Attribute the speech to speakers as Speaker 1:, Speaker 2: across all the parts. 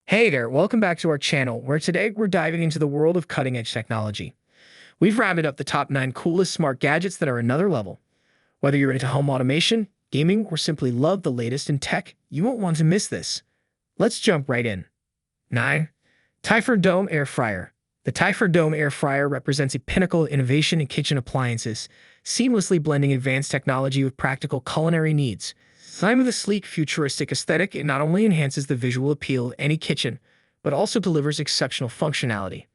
Speaker 1: Hey there, welcome back to our channel, where today we're diving into the world of cutting-edge technology. We've rounded up the top 9 coolest smart gadgets that are another level. Whether you're into home automation, gaming, or simply love the latest in tech, you won't want to miss this. Let's jump right in. 9. Tyer Dome Air Fryer. The Tyer Dome Air Fryer represents a pinnacle of innovation in kitchen appliances, seamlessly blending advanced technology with practical culinary needs. Designed with a sleek, futuristic aesthetic, it not only enhances the visual appeal of any kitchen, but also delivers exceptional functionality.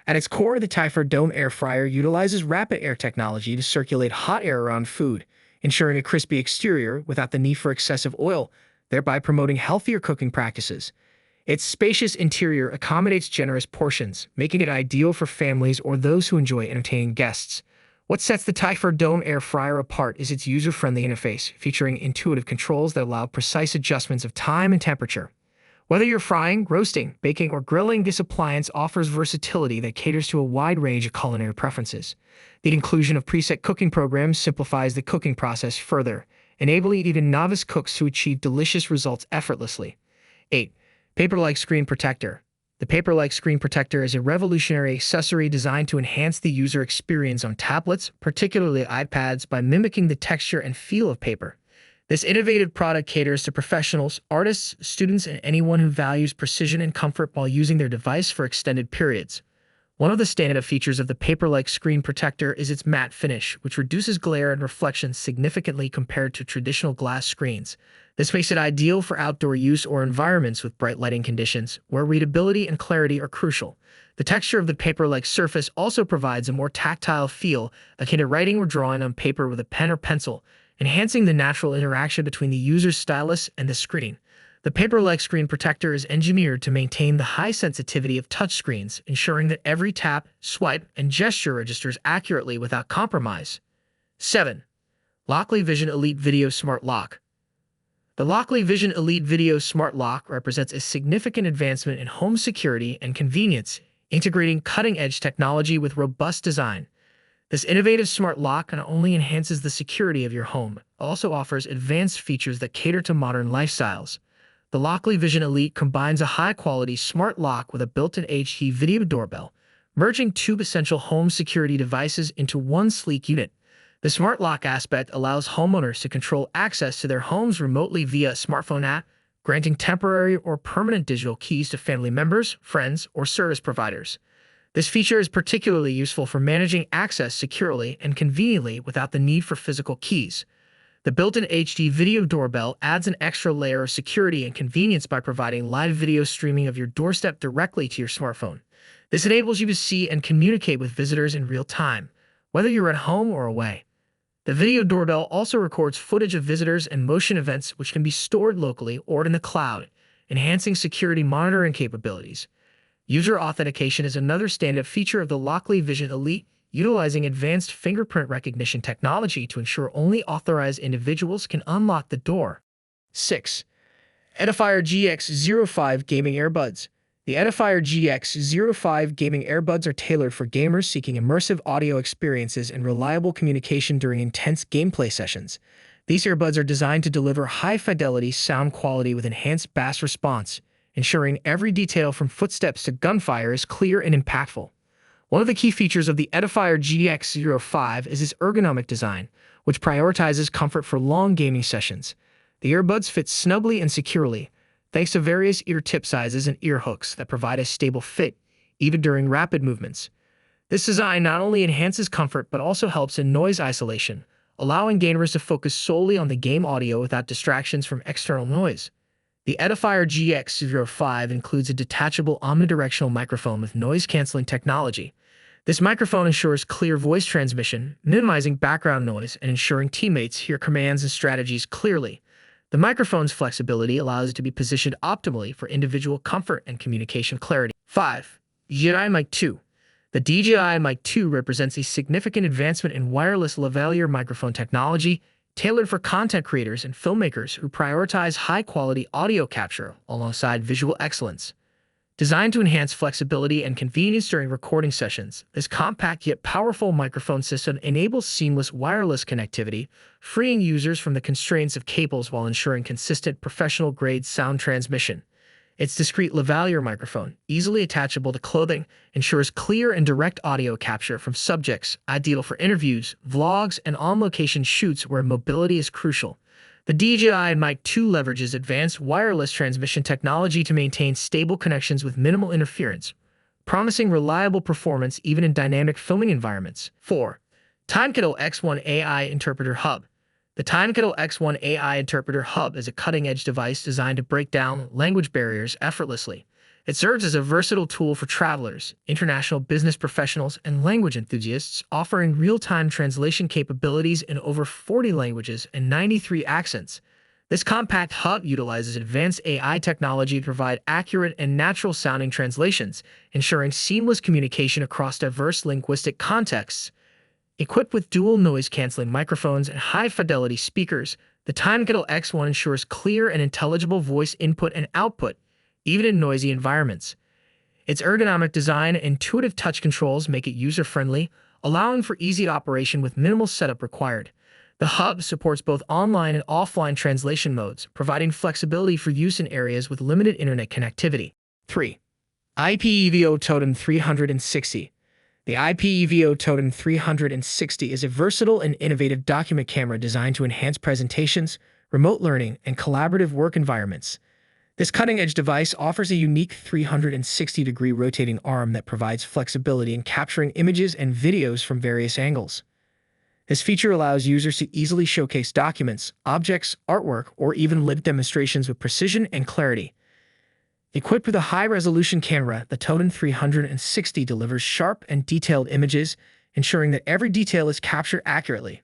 Speaker 1: At its core, the Tyer Dome Air Fryer utilizes rapid air technology to circulate hot air around food, ensuring a crispy exterior without the need for excessive oil, thereby promoting healthier cooking practices. Its spacious interior accommodates generous portions, making it ideal for families or those who enjoy entertaining guests. What sets the Tyer Dome Air Fryer apart is its user-friendly interface, featuring intuitive controls that allow precise adjustments of time and temperature. Whether you're frying, roasting, baking, or grilling, this appliance offers versatility that caters to a wide range of culinary preferences. The inclusion of preset cooking programs simplifies the cooking process further, enabling even novice cooks to achieve delicious results effortlessly. 8. Paperlike Screen Protector. The Paperlike Screen Protector is a revolutionary accessory designed to enhance the user experience on tablets, particularly iPads, by mimicking the texture and feel of paper. This innovative product caters to professionals, artists, students, and anyone who values precision and comfort while using their device for extended periods. One of the standout features of the Paperlike Screen Protector is its matte finish, which reduces glare and reflections significantly compared to traditional glass screens. This makes it ideal for outdoor use or environments with bright lighting conditions, where readability and clarity are crucial. The texture of the paper-like surface also provides a more tactile feel, akin to writing or drawing on paper with a pen or pencil, enhancing the natural interaction between the user's stylus and the screen. The Paperlike Screen Protector is engineered to maintain the high sensitivity of touchscreens, ensuring that every tap, swipe, and gesture registers accurately without compromise. 7. Lockley Vision Elite Video Smart Lock. The Lockley Vision Elite Video Smart Lock represents a significant advancement in home security and convenience, integrating cutting-edge technology with robust design. This innovative smart lock not only enhances the security of your home, but also offers advanced features that cater to modern lifestyles. The Lockley Vision Elite combines a high-quality smart lock with a built-in HD video doorbell, merging two essential home security devices into one sleek unit. The smart lock aspect allows homeowners to control access to their homes remotely via a smartphone app, granting temporary or permanent digital keys to family members, friends, or service providers. This feature is particularly useful for managing access securely and conveniently without the need for physical keys. The built-in HD video doorbell adds an extra layer of security and convenience by providing live video streaming of your doorstep directly to your smartphone. This enables you to see and communicate with visitors in real time, whether you're at home or away. The video doorbell also records footage of visitors and motion events, which can be stored locally or in the cloud, enhancing security monitoring capabilities. User authentication is another standout feature of the Lockley Vision Elite, utilizing advanced fingerprint recognition technology to ensure only authorized individuals can unlock the door. 6. Edifier GX05 Gaming Earbuds. The Edifier GX05 gaming earbuds are tailored for gamers seeking immersive audio experiences and reliable communication during intense gameplay sessions. These earbuds are designed to deliver high-fidelity sound quality with enhanced bass response, ensuring every detail from footsteps to gunfire is clear and impactful. One of the key features of the Edifier GX05 is its ergonomic design, which prioritizes comfort for long gaming sessions. The earbuds fit snugly and securely, thanks to various ear tip sizes and ear hooks that provide a stable fit, even during rapid movements. This design not only enhances comfort but also helps in noise isolation, allowing gamers to focus solely on the game audio without distractions from external noise. The Edifier GX05 includes a detachable omnidirectional microphone with noise-canceling technology. This microphone ensures clear voice transmission, minimizing background noise and ensuring teammates hear commands and strategies clearly. The microphone's flexibility allows it to be positioned optimally for individual comfort and communication clarity. 5. DJI Mic 2. The DJI Mic 2 represents a significant advancement in wireless lavalier microphone technology, tailored for content creators and filmmakers who prioritize high-quality audio capture alongside visual excellence. Designed to enhance flexibility and convenience during recording sessions, this compact yet powerful microphone system enables seamless wireless connectivity, freeing users from the constraints of cables while ensuring consistent professional-grade sound transmission. Its discrete lavalier microphone, easily attachable to clothing, ensures clear and direct audio capture from subjects, ideal for interviews, vlogs, and on-location shoots where mobility is crucial. The DJI Mic 2 leverages advanced wireless transmission technology to maintain stable connections with minimal interference, promising reliable performance even in dynamic filming environments. 4. Timekettle X1 AI Interpreter Hub. The Timekettle X1 AI Interpreter Hub is a cutting-edge device designed to break down language barriers effortlessly. It serves as a versatile tool for travelers, international business professionals, and language enthusiasts, offering real-time translation capabilities in over 40 languages and 93 accents. This compact hub utilizes advanced AI technology to provide accurate and natural-sounding translations, ensuring seamless communication across diverse linguistic contexts. Equipped with dual noise-canceling microphones and high-fidelity speakers, the Timekettle X1 ensures clear and intelligible voice input and output, even in noisy environments. Its ergonomic design and intuitive touch controls make it user-friendly, allowing for easy operation with minimal setup required. The hub supports both online and offline translation modes, providing flexibility for use in areas with limited internet connectivity. 3. IPEVO Totem 360. The IPEVO Totem 360 is a versatile and innovative document camera designed to enhance presentations, remote learning, and collaborative work environments. This cutting-edge device offers a unique 360-degree rotating arm that provides flexibility in capturing images and videos from various angles. This feature allows users to easily showcase documents, objects, artwork, or even live demonstrations with precision and clarity. Equipped with a high-resolution camera, the Totem 360 delivers sharp and detailed images, ensuring that every detail is captured accurately.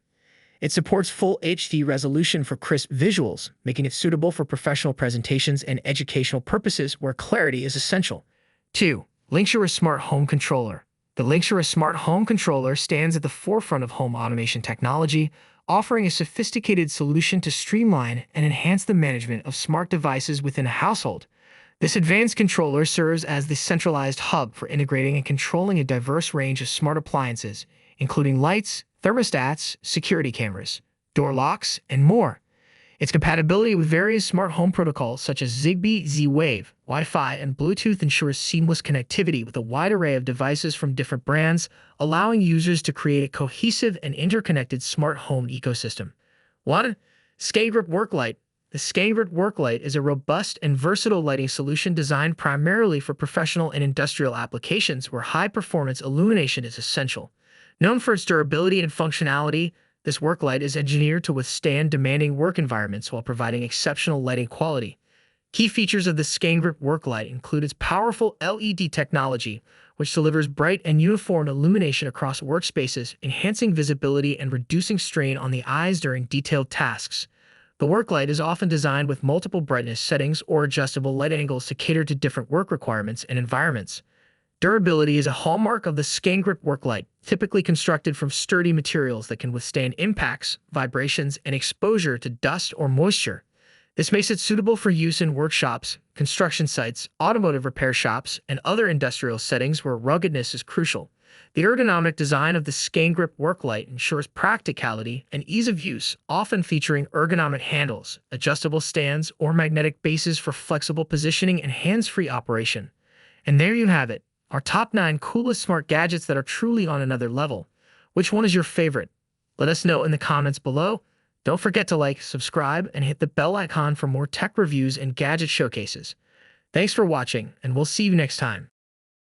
Speaker 1: It supports full HD resolution for crisp visuals, making it suitable for professional presentations and educational purposes where clarity is essential. 2. Linku Smart Home Controller. The Linku Smart Home Controller stands at the forefront of home automation technology, offering a sophisticated solution to streamline and enhance the management of smart devices within a household. This advanced controller serves as the centralized hub for integrating and controlling a diverse range of smart appliances, including lights, thermostats, security cameras, door locks, and more. Its compatibility with various smart home protocols such as Zigbee, Z-Wave, Wi-Fi, and Bluetooth ensures seamless connectivity with a wide array of devices from different brands, allowing users to create a cohesive and interconnected smart home ecosystem. 1. Skang Work Light. The Skang Work Light is a robust and versatile lighting solution designed primarily for professional and industrial applications where high-performance illumination is essential. Known for its durability and functionality, this work light is engineered to withstand demanding work environments while providing exceptional lighting quality. Key features of the Skang work light include its powerful LED technology, which delivers bright and uniform illumination across workspaces, enhancing visibility and reducing strain on the eyes during detailed tasks. The work light is often designed with multiple brightness settings or adjustable light angles to cater to different work requirements and environments. Durability is a hallmark of the Skang work light, typically constructed from sturdy materials that can withstand impacts, vibrations, and exposure to dust or moisture. This makes it suitable for use in workshops, construction sites, automotive repair shops, and other industrial settings where ruggedness is crucial. The ergonomic design of the Skang work light ensures practicality and ease of use, often featuring ergonomic handles, adjustable stands, or magnetic bases for flexible positioning and hands-free operation. And there you have it. Our top 9 coolest smart gadgets that are truly on another level. Which one is your favorite? Let us know in the comments below. Don't forget to like, subscribe, and hit the bell icon for more tech reviews and gadget showcases. Thanks for watching, and we'll see you next time.